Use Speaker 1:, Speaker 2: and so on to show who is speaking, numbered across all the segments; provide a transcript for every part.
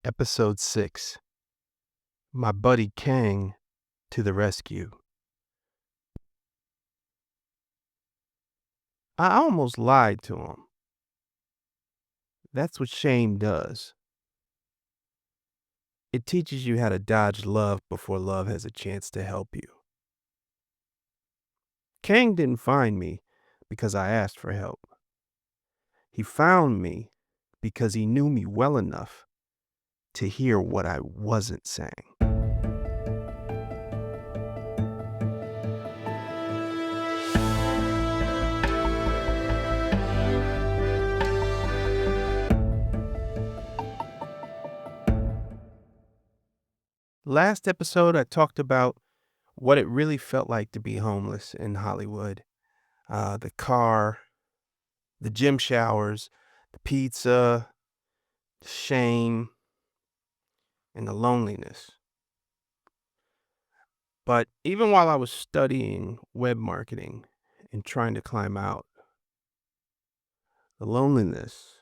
Speaker 1: Episode 6. My buddy Kang to the rescue. I almost lied to him. That's what shame does. It teaches you how to dodge love before love has a chance to help you. Kang didn't find me because I asked for help. He found me because he knew me well enough to hear what I wasn't saying. Last episode, I talked about what it really felt like to be homeless in Hollywood. The car, the gym showers, the pizza, the shame, and the loneliness. But even while I was studying web marketing and trying to climb out, the loneliness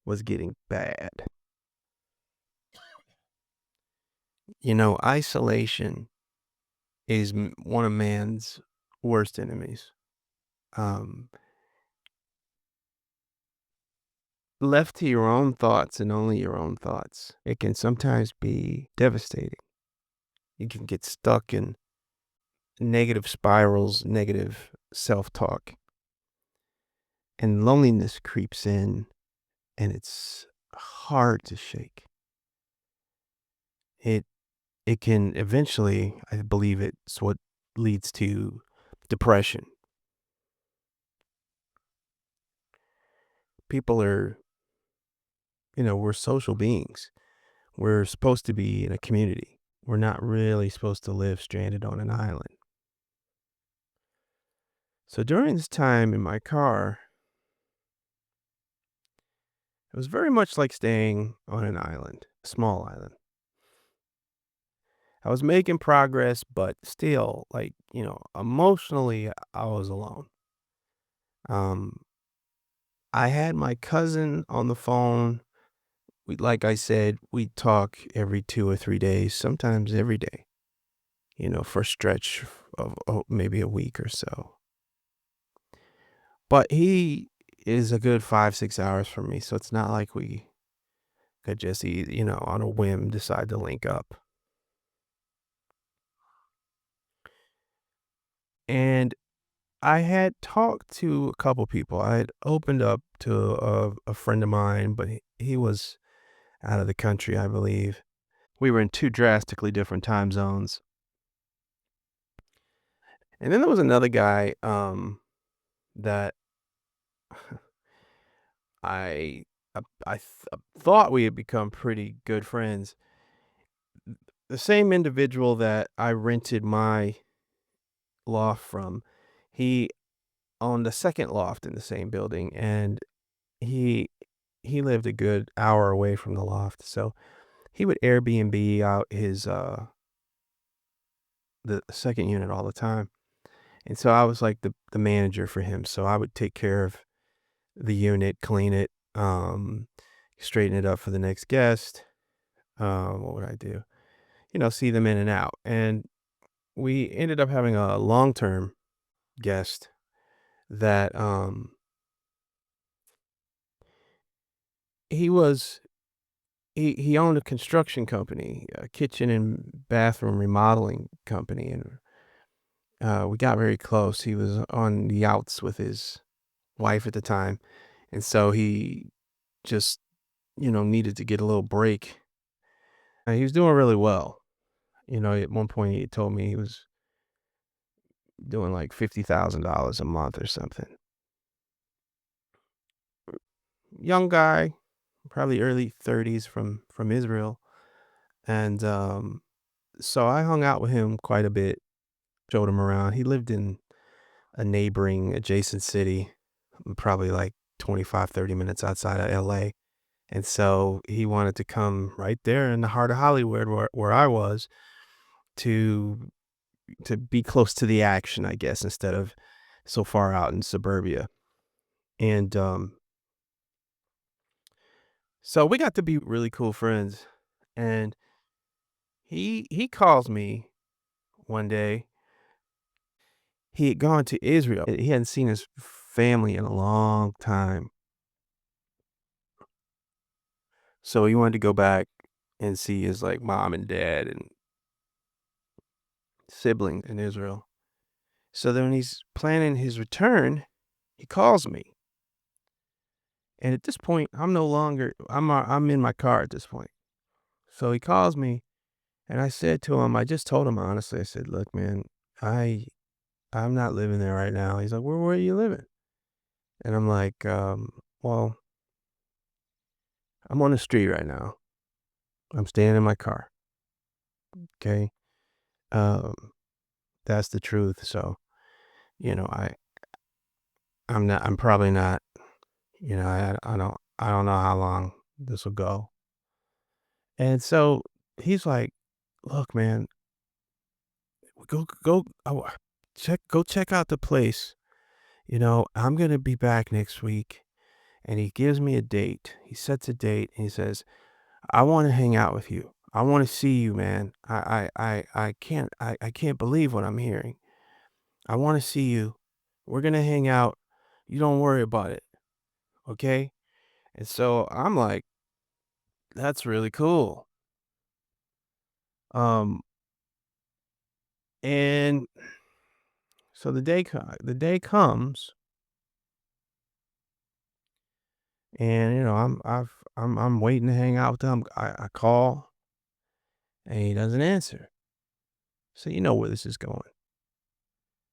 Speaker 1: was getting bad. Isolation is one of man's worst enemies. Um, Left to your own thoughts and only your own thoughts, it can sometimes be devastating. You can get stuck in negative spirals, negative self-talk, and loneliness creeps in, and it's hard to shake. It it can eventually, I believe it's what leads to depression. People are, we're social beings. We're supposed to be in a community. We're not really supposed to live stranded on an island. So during this time in my car, it was very much like staying on an island, a small island. I was making progress, but still, emotionally, I was alone. Um, I had my cousin on the phone. Like I said, we'd talk every 2 or 3 days, sometimes every day, for a stretch of maybe a week or so. But he is a good 5, 6 hours from me, so it's not like we could just, on a whim decide to link up. And I had talked to a couple people. I had opened up to a friend of mine, but he was out of the country, I believe. We were in two drastically different time zones. And then there was another guy that I thought we had become pretty good friends. The same individual that I rented my loft from, he owned a second loft in the same building, and he he lived a good hour away from the loft. So he would Airbnb out his the second unit all the time. And so I was like the manager for him. So I would take care of the unit, clean it, straighten it up for the next guest. What would I do? See them in and out. And we ended up having a long-term guest that he was he owned a construction company, a kitchen and bathroom remodeling company, and we got very close. He was on the outs with his wife at the time, and so he just, needed to get a little break. He was doing really well. At one point he told me he was doing like $50,000 a month or something. Young guy, probably early 30s from Israel. And so I hung out with him quite a bit, showed him around. He lived in a neighboring adjacent city, probably like 25, 30 minutes outside of LA. And so he wanted to come right there in the heart of Hollywood where I was to be close to the action, I guess, instead of so far out in suburbia. And So we got to be really cool friends, and he calls me one day. He had gone to Israel. He hadn't seen his family in a long time, so he wanted to go back and see his like mom and dad and siblings in Israel. So then when he's planning his return, he calls me. And at this point, I'm no longer I'm in my car at this point. So he calls me and I said to him, I just told him honestly, I said, "Look, man, I I'm not living there right now." He's like, "Where are you living?" And I'm like, well, I'm on the street right now. I'm staying in my car. Okay. Um, that's the truth. So, you know, I'm probably not, I don't know how long this will go. And so he's like, "Look, man, go check out the place. I'm gonna be back next week." And he gives me a date. He sets a date and he says, "I want to hang out with you. I want to see you, man. I can't believe what I'm hearing. I want to see you. We're gonna hang out. You don't worry about it, okay?" And so I'm like, "That's really cool." Um, and so the day comes, and I'm waiting to hang out with him. I call and he doesn't answer. So you know where this is going.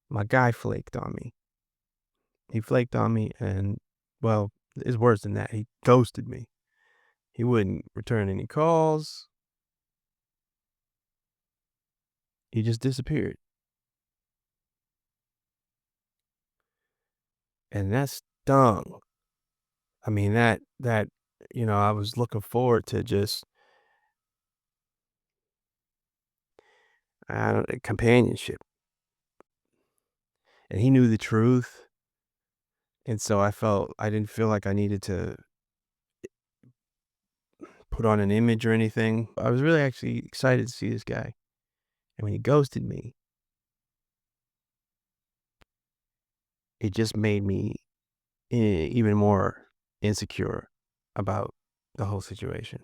Speaker 1: My guy flaked on me. He flaked on me and, well, it's worse than that. He ghosted me. He wouldn't return any calls. He just disappeared. And that stung. I mean, I was looking forward to just, I don't companionship. And he knew the truth. And so I didn't feel like I needed to put on an image or anything. I was really actually excited to see this guy. And when he ghosted me, it just made me even more insecure about the whole situation.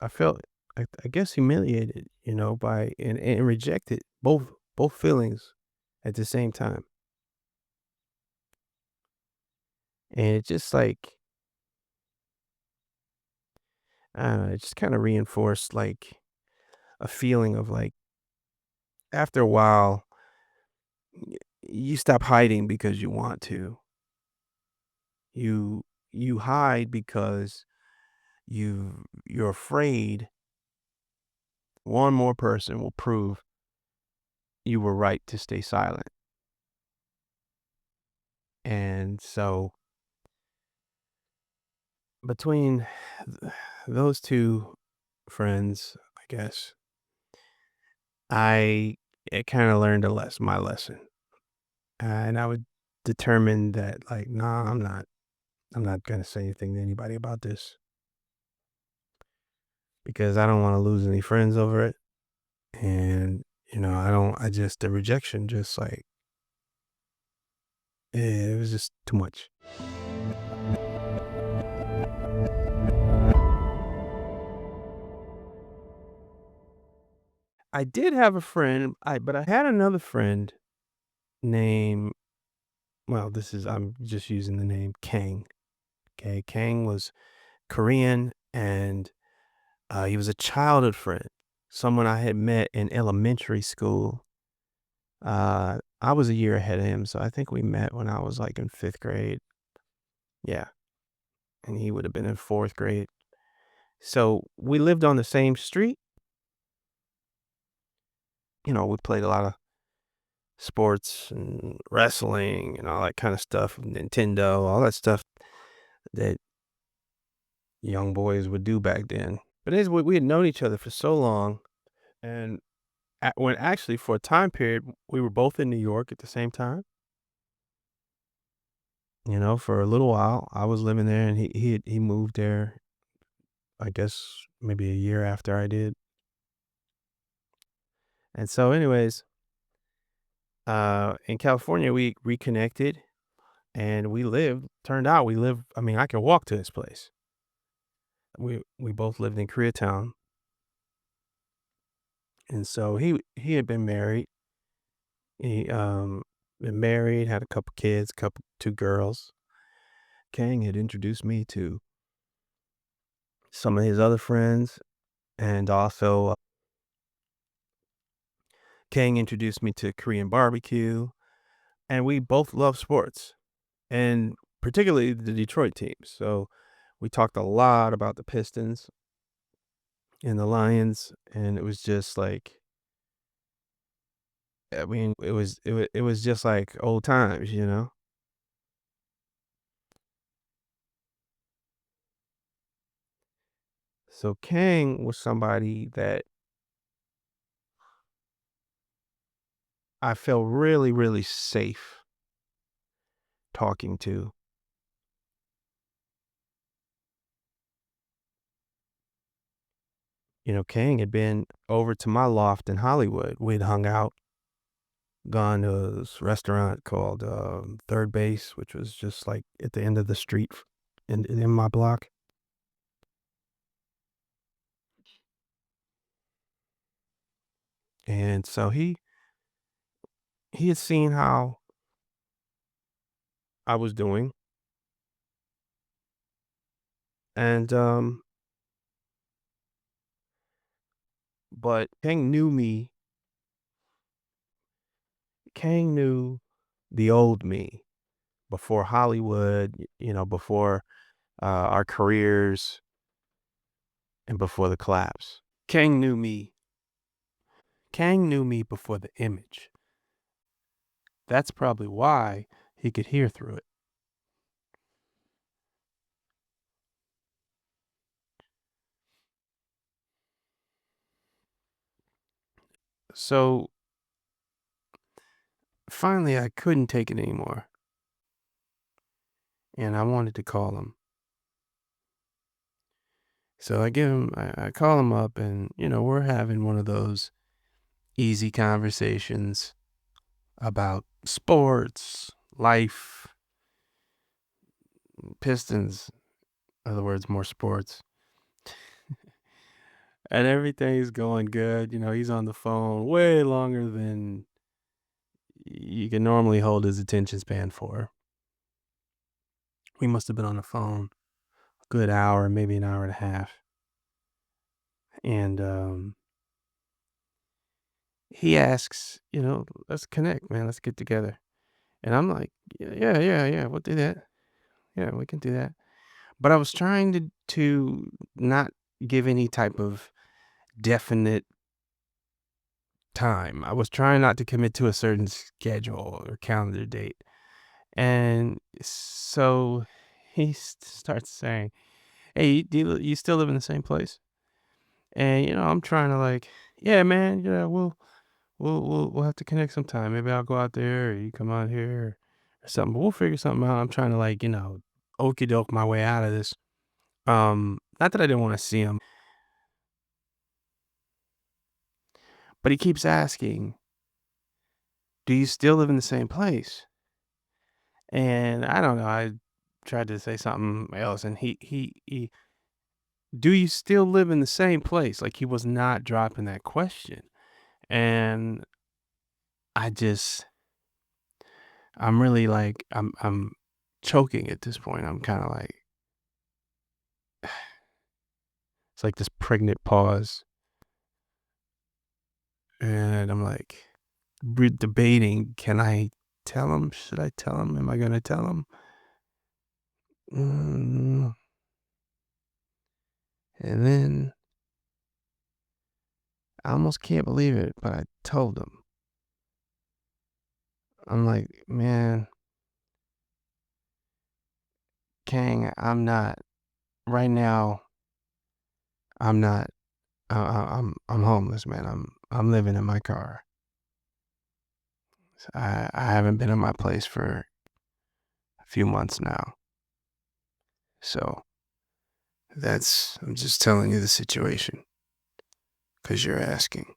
Speaker 1: I felt, I guess, humiliated, by and rejected both feelings at the same time, and it just like I don't know, it just kind of reinforced like a feeling of like after a while you stop hiding because you want to. You you hide because you're afraid one more person will prove you were right to stay silent. And so between those two friends, I guess, I kinda learned my lesson, and I would determine that, like, "Nah, I'm not gonna say anything to anybody about this because I don't wanna lose any friends over it." And, I don't I just the rejection just, like, it was just too much. I did have a friend, but I had another friend named, well, I'm just using the name Kang, okay? Kang was Korean, and he was a childhood friend, someone I had met in elementary school. I was a year ahead of him, so I think we met when I was like in fifth grade. Yeah, and he would have been in fourth grade. So we lived on the same street. We played a lot of sports and wrestling and all that kind of stuff, Nintendo, all that stuff that young boys would do back then. But we had known each other for so long, and when actually for a time period we were both in New York at the same time. for a little while. I was living there, and he moved there, I guess, maybe a year after I did. And so, anyways, in California, we reconnected, and turned out we live, I mean, I can walk to this place. We both lived in Koreatown, and so he had been married. He been married, had a couple kids, couple two girls. Kang had introduced me to some of his other friends, and also Kang introduced me to Korean barbecue, and we both love sports, and particularly the Detroit teams. So we talked a lot about the Pistons and the Lions, and it was just like, I mean, it was just like old times. So Kang was somebody that I felt really, really safe talking to. Kang had been over to my loft in Hollywood. We'd hung out, gone to this restaurant called Third Base, which was just like at the end of the street in my block. And so he had seen how I was doing, and but Kang knew me. Kang knew the old me before Hollywood, before our careers and before the collapse. Kang knew me. Kang knew me before the image. That's probably why he could hear through it. So finally, I couldn't take it anymore, and I wanted to call him. So I call him up, and we're having one of those easy conversations about sports, life, Pistons, in other words, more sports. And everything's going good. He's on the phone way longer than you can normally hold his attention span for. We must have been on the phone a good hour, maybe an hour and a half. And he asks, let's connect, man. Let's get together. And I'm like, yeah, yeah, yeah, we'll do that. Yeah, we can do that. But I was trying to not give any type of definite time. I was trying not to commit to a certain schedule or calendar date. And so he starts saying, "Hey, you still live in the same place?" And I'm trying to like, "Yeah, man. Yeah, we'll have to connect sometime. Maybe I'll go out there, or you come out here, or something. But we'll figure something out." I'm trying to like, okey doke my way out of this. Not that I didn't want to see him, but he keeps asking, "Do you still live in the same place?" And I don't know. I tried to say something else, and he "Do you still live in the same place?" Like, he was not dropping that question. And I just I'm really like I'm choking at this point. I'm kinda like it's like this pregnant pause, and I'm like debating, can I tell him? Should I tell him? Am I gonna tell him? Mm, and then I almost can't believe it, but I told him. I'm like, "Man, Kang, I'm not right now. I'm not. I'm homeless, man. I'm living in my car. I haven't been in my place for few months now. So I'm just telling you the situation because you're asking.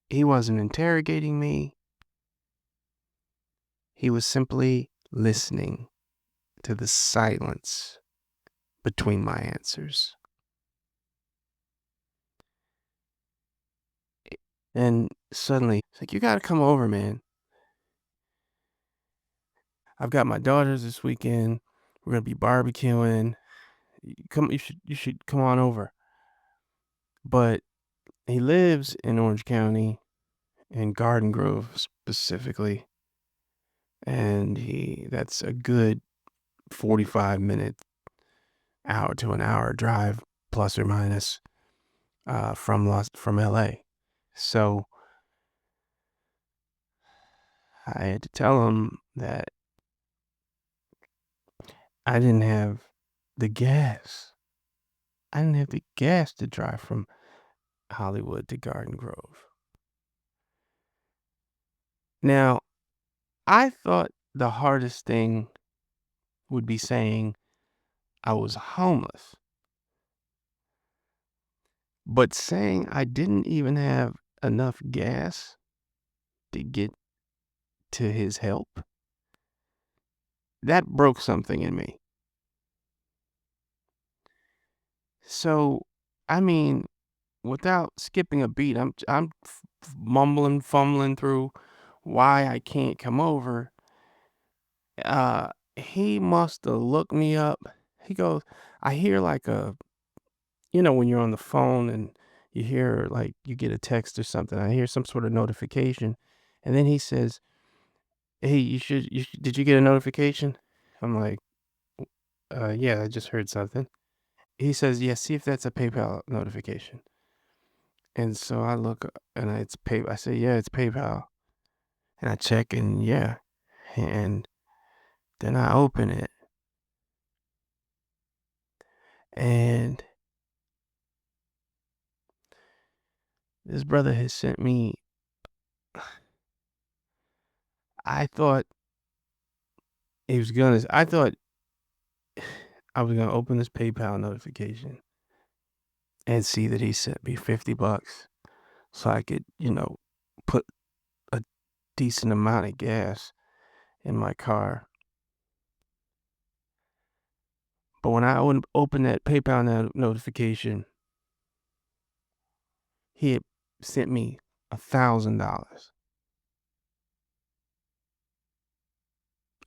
Speaker 1: He wasn't interrogating me. He was simply listening to the silence between my answers. And suddenly, it's like, you gotta come over, man. I've got my daughters this weekend. We're gonna be barbecuing. You should come on over. But he lives in Orange County, in Garden Grove specifically, and that's a good 45-minute, hour to an hour drive, plus or minus, from LA. So I had to tell him that I didn't have the gas. I didn't have the gas to drive from Hollywood to Garden Grove. Now, I thought the hardest thing would be saying I was homeless. But saying I didn't even have enough gas to get to his help, that broke something in me. So, I mean, without skipping a beat, I'm mumbling, fumbling through why I can't come over. He must have looked me up. He goes, I hear like when you're on the phone and you hear like you get a text or something. I hear some sort of notification, and then he says, "Hey, did you get a notification?" I'm like, yeah, I just heard something." He says, "Yeah, see if that's a PayPal notification." And so I look and it's pay. I say, "Yeah, it's PayPal." And I check and yeah, and then I open it and this brother has sent me. I thought I thought I was gonna open this PayPal notification and see that he sent me $50 so I could, put a decent amount of gas in my car. But when I opened that PayPal notification, he had sent me $1,000,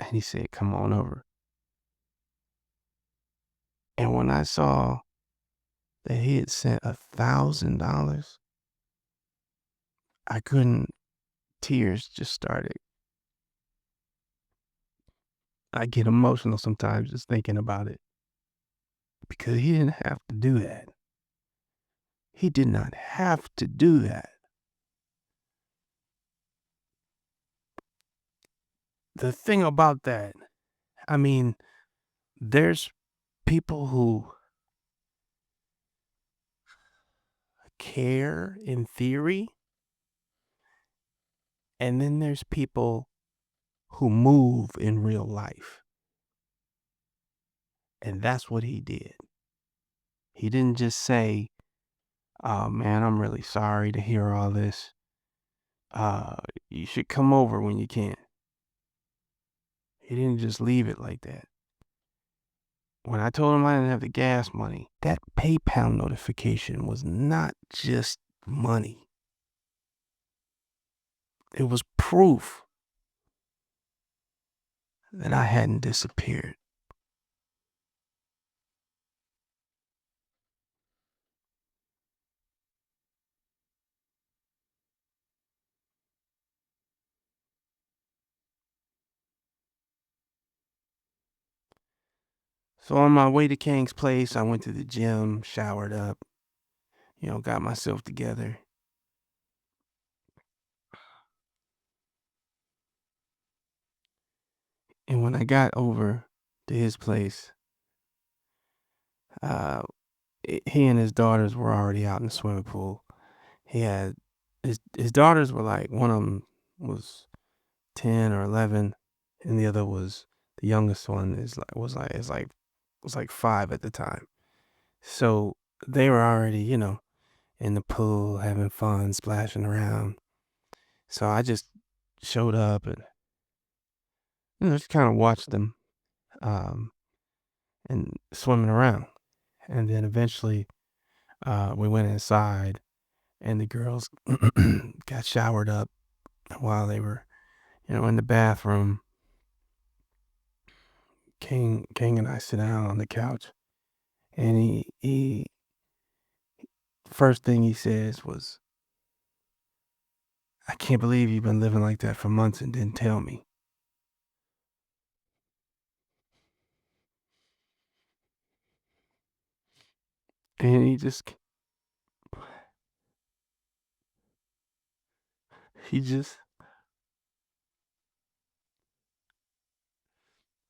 Speaker 1: and he said, "Come on over." And when I saw that he had sent $1,000, I couldn't. Tears just started. I get emotional sometimes just thinking about it because he didn't have to do that. He did not have to do that. The thing about that, I mean, there's people who care in theory, and then there's people who move in real life. And that's what he did. He didn't just say, "Oh man, I'm really sorry to hear all this. Uh, you should come over when you can." He didn't just leave it like that. When I told him I didn't have the gas money, that PayPal notification was not just money. It was proof that I hadn't disappeared. So on my way to Kang's place, I went to the gym, showered up, got myself together. And when I got over to his place, uh, he and his daughters were already out in the swimming pool. He had his daughters were like one of them was 10 or 11, and the other was the youngest one was like 5 at the time. So they were already, in the pool having fun, splashing around. So I just showed up and just kind of watched them um, and swimming around. And then eventually we went inside, and the girls got showered up while they were, in the bathroom. King and I sit down on the couch, and he first thing he says was, "I can't believe you've been living like that for months and didn't tell me." And he just,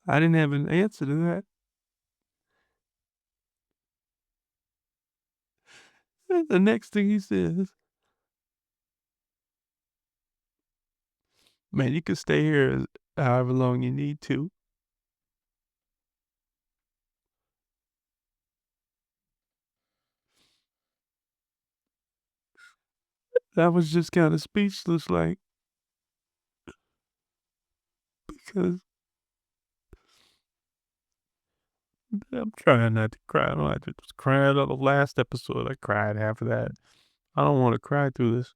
Speaker 1: I didn't have an answer to that. And the next thing he says, "Man, you can stay here however long you need to." I was just kind of speechless, like, because I'm trying not to cry. I know I just cried on the last episode. I cried half of that. I don't want to cry through this.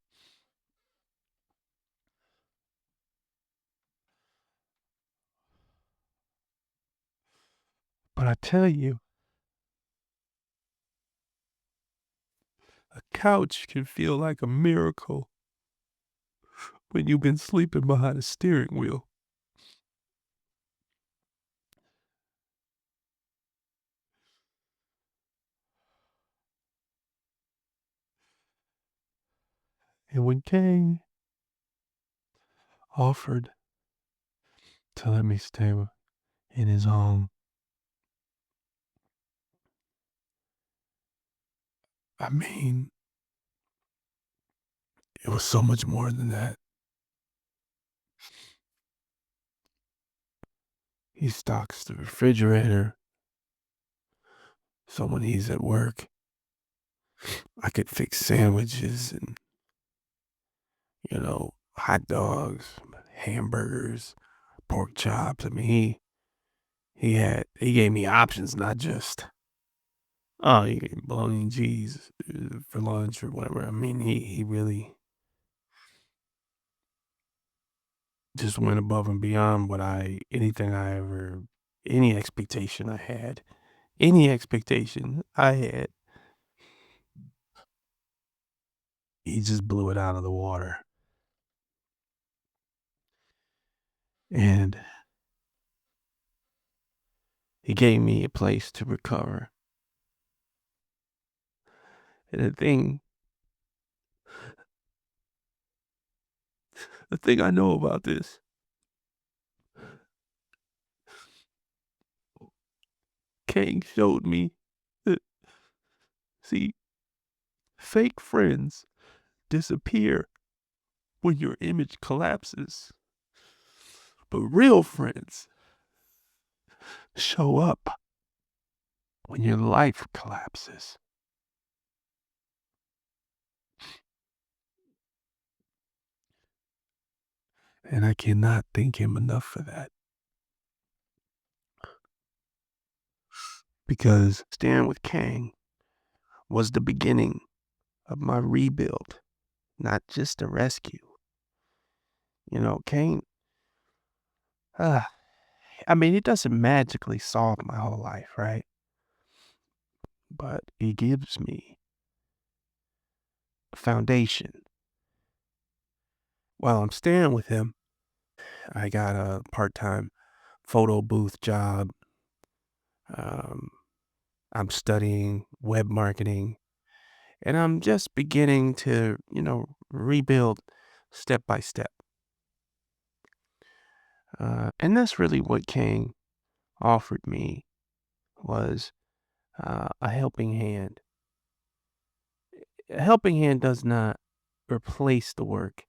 Speaker 1: But I tell you, a couch can feel like a miracle when you've been sleeping behind a steering wheel. And when Kang offered to let me stay in his home, I mean, it was so much more than that. He stocks the refrigerator, so when he's at work, I could fix sandwiches and, hot dogs, hamburgers, pork chops. I mean, he gave me options, not just, oh, you get bologna and cheese for lunch or whatever. I mean, he really just went above and beyond anything I ever, any expectation I had, any expectation I had. He just blew it out of the water. And he gave me a place to recover. And the thing I know about this, Kang showed me that, see, fake friends disappear when your image collapses, but real friends show up when your life collapses. And I cannot thank him enough for that. Because Stand with Kang was the beginning of my rebuild, not just a rescue. Kang, uh, I mean, it doesn't magically solve my whole life, right? But it gives me a foundation. While I'm staying with him, I got a part-time photo booth job. Um, I'm studying web marketing, and I'm just beginning to, rebuild step by step. And that's really what Kang offered me, was a helping hand. A helping hand does not replace the work.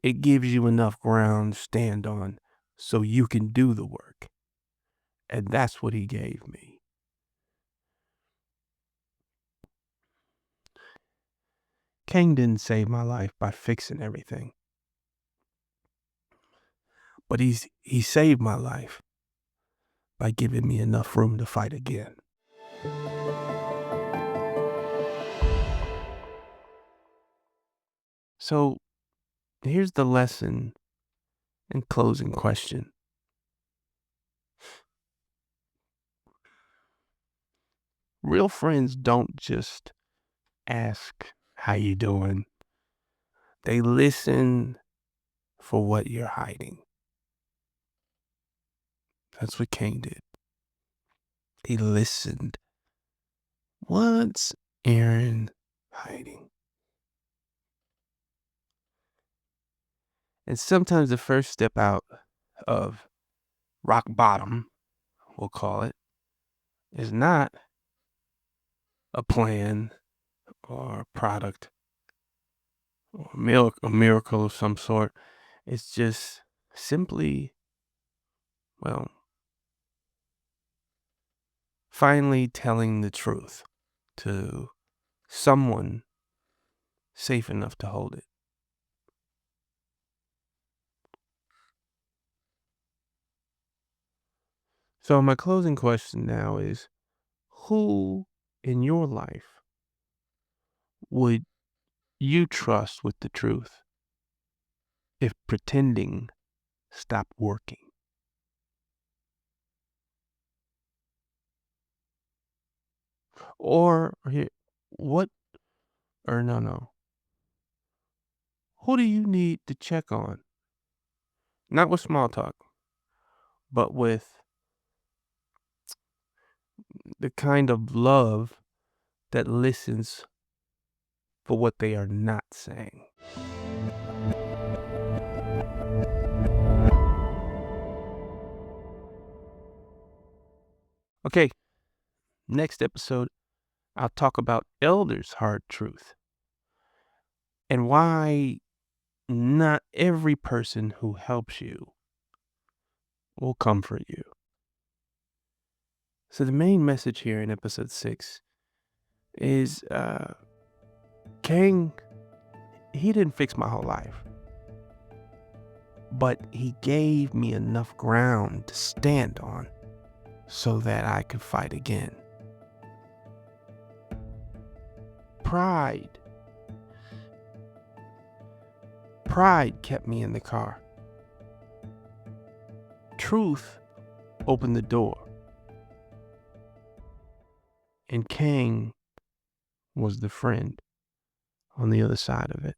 Speaker 1: It gives you enough ground to stand on so you can do the work. And that's what he gave me. Cain didn't save my life by fixing everything, but he saved my life by giving me enough room to fight again. So here's the lesson and closing question. Real friends don't just ask how you doing. They listen for what you're hiding. That's what Cain did. He listened. What's Aaron hiding? And sometimes the first step out of rock bottom, we'll call it, is not a plan or a product or a miracle of some sort. It's just simply, well, finally telling the truth to someone safe enough to hold it. So my closing question now is, who in your life would you trust with the truth if pretending stopped working? Or here, what, or no. Who do you need to check on? Not with small talk, but with the kind of love that listens for what they are not saying. Okay, next episode, I'll talk about elders' hard truth and why not every person who helps you will comfort you. So the main message here in episode 6 is Kang, he didn't fix my whole life, but he gave me enough ground to stand on so that I could fight again. Pride kept me in the car. Truth opened the door. And Kang was the friend on the other side of it.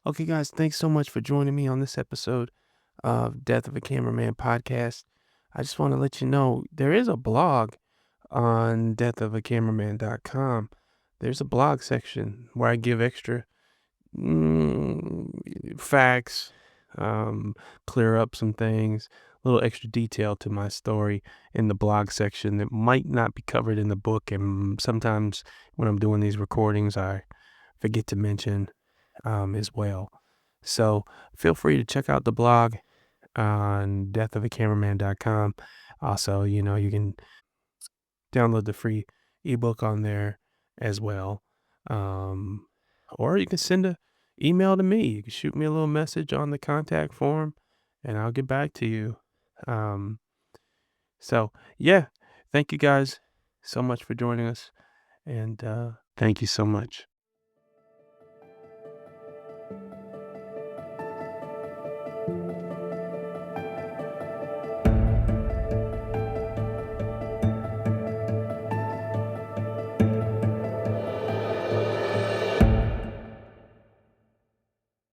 Speaker 1: Okay, guys, thanks so much for joining me on this episode of Death of a Cameraman podcast. I just want to let you know there is a blog on deathofacameraman.com. There's a blog section where I give extra facts, clear up some things, a little extra detail to my story in the blog section that might not be covered in the book. And sometimes when I'm doing these recordings, I forget to mention as well. So feel free to check out the blog on deathofacameraman.com. Also, you can download the free ebook on there as well. Or you can send an email to me. You can shoot me a little message on the contact form and I'll get back to you. So yeah, thank you guys so much for joining us. And thank you so much.